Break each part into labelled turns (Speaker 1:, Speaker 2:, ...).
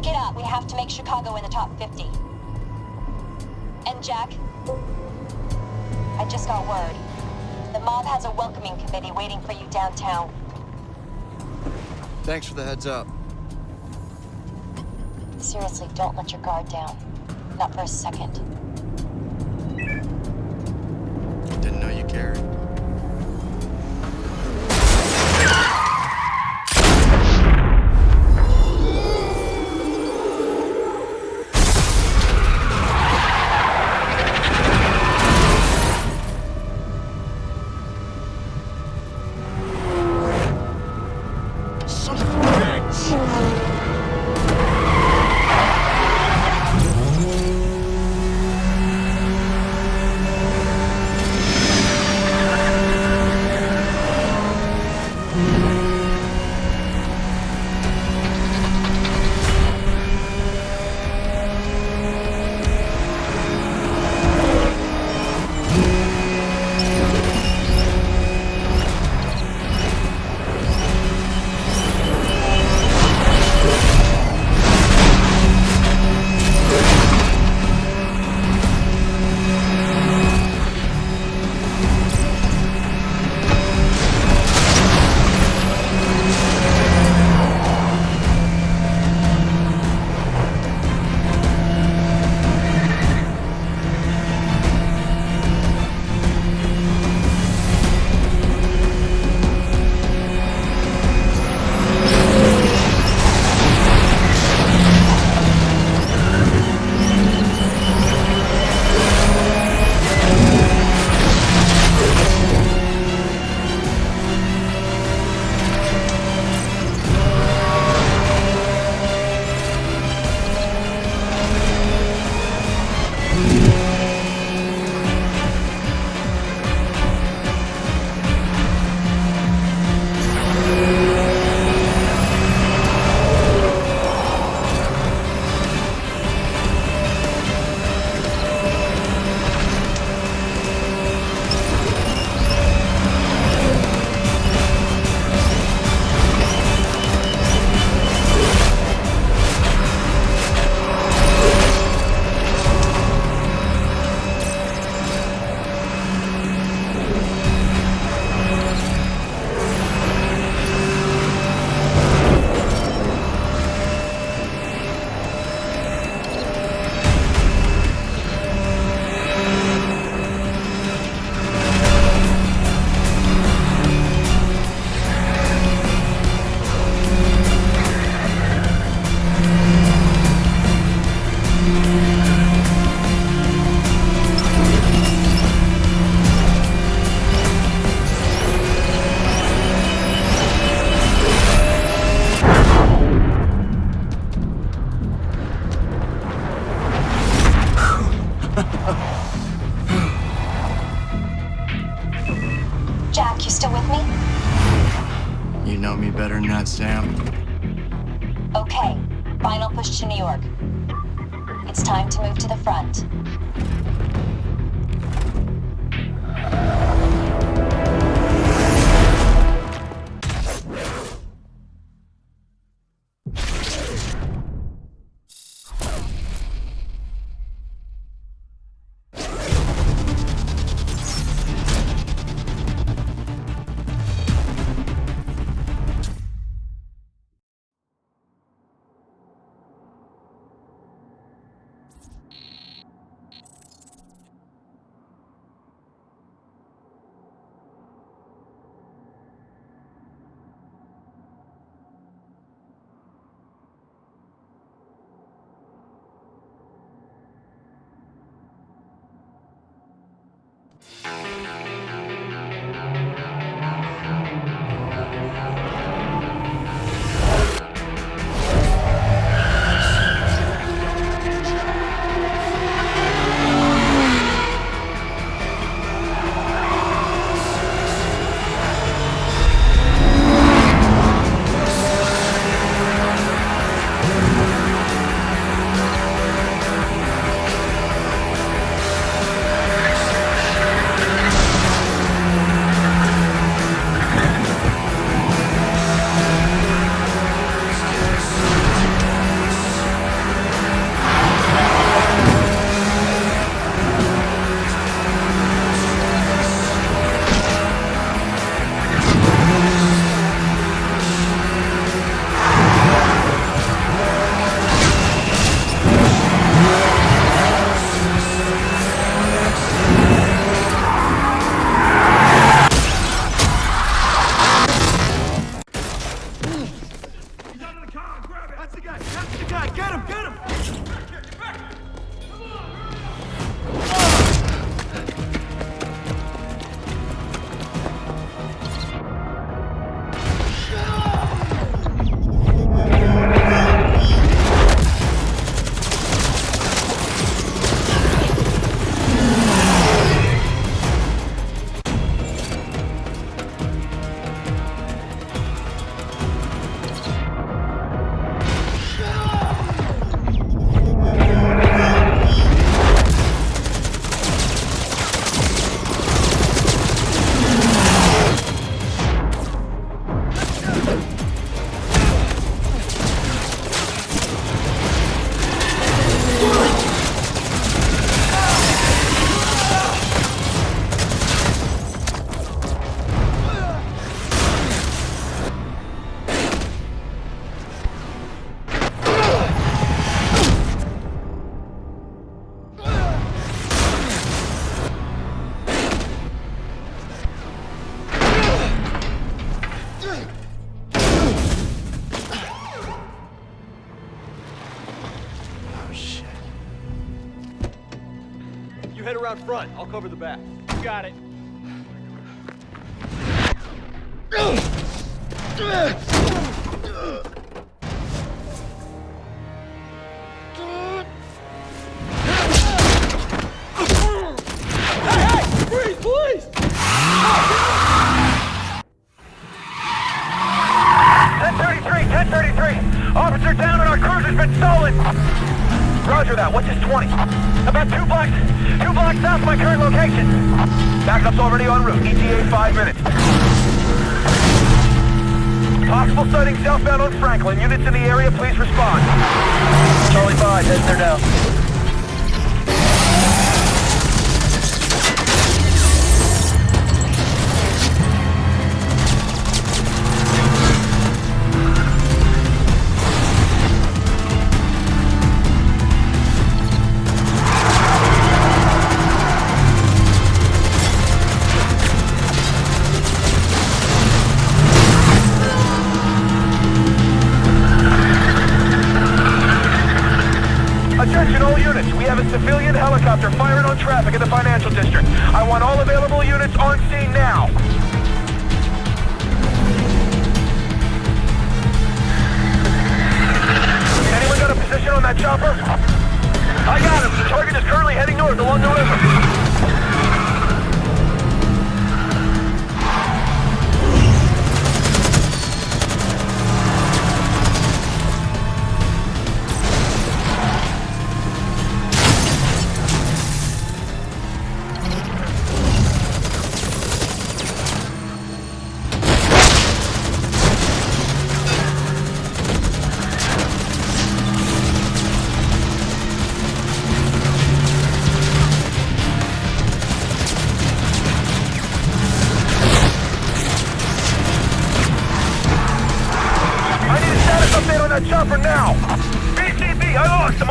Speaker 1: Pick it up. We have to make Chicago in the top 50. And Jack, I just got word. The mob has a welcoming committee waiting for you downtown.
Speaker 2: Thanks for the heads up.
Speaker 1: Seriously, don't let your guard down. Not for a second.
Speaker 2: Didn't know you cared.
Speaker 1: Jack, you still with me?
Speaker 2: You know me better than that, Sam.
Speaker 1: Okay, final push to New York. It's time to move to the front.
Speaker 3: head around front. I'll cover the back.
Speaker 4: You got it.
Speaker 3: Freeze, please!
Speaker 5: 1033! Officer down and our cruiser's been stolen! Roger that, what's his 20? About two blocks south of my current location. Backup's already en route, ETA 5 minutes. Possible sighting southbound on Franklin. Units in the area, please respond. Charlie 5, heads there now. Attention all units, we have a civilian helicopter firing on traffic in the financial district. I want all available units on scene now. Anyone got a position on that chopper? I got him. The target is currently heading north along the river. Update on that chopper now! BCB, I lost him!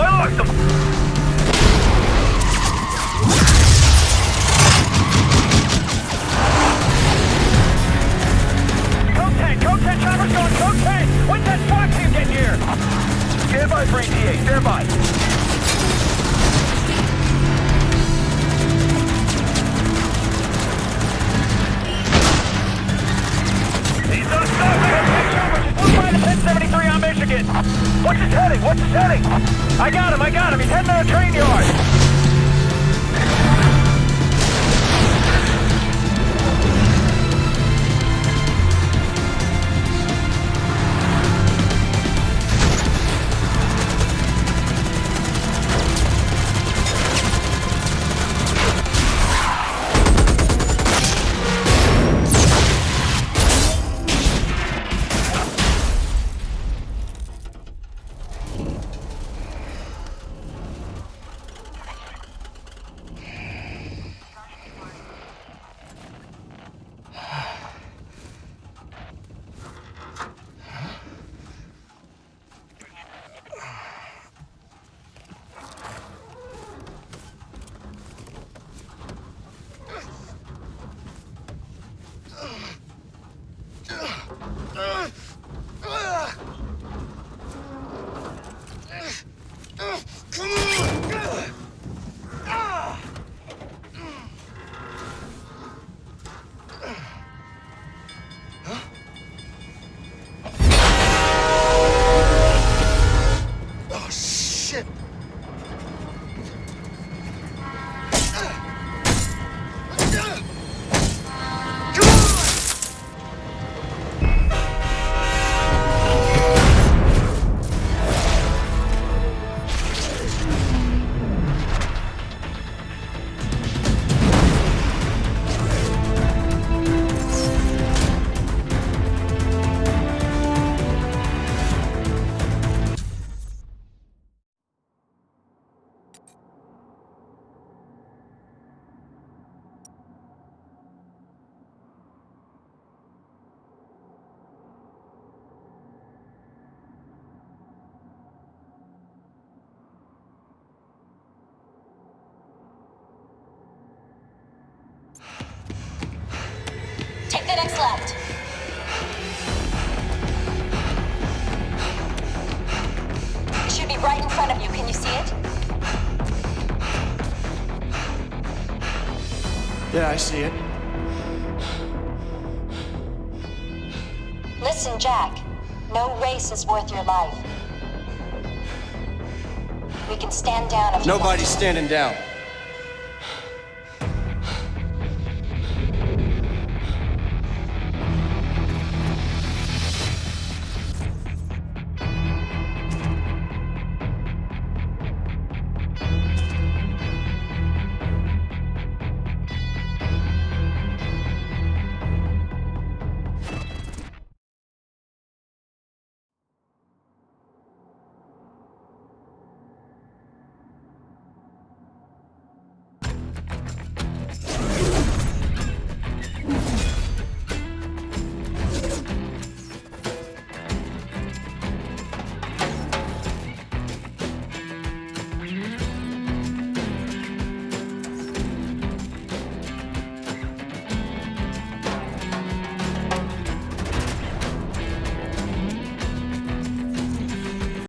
Speaker 5: Code 10, chopper's going, Code 10! When's that SWAT team get here? Stand by for ETA, stand by. He's on stop! We'll find the 1073 on Michigan! What's his heading? I got him! He's heading to the train yard!
Speaker 1: Take the next left. It should be right in front of you. Can you see it?
Speaker 2: Yeah, I see it.
Speaker 1: Listen, Jack. No race is worth your life. We can stand down if you want
Speaker 2: Nobody's
Speaker 1: to.
Speaker 2: standing down.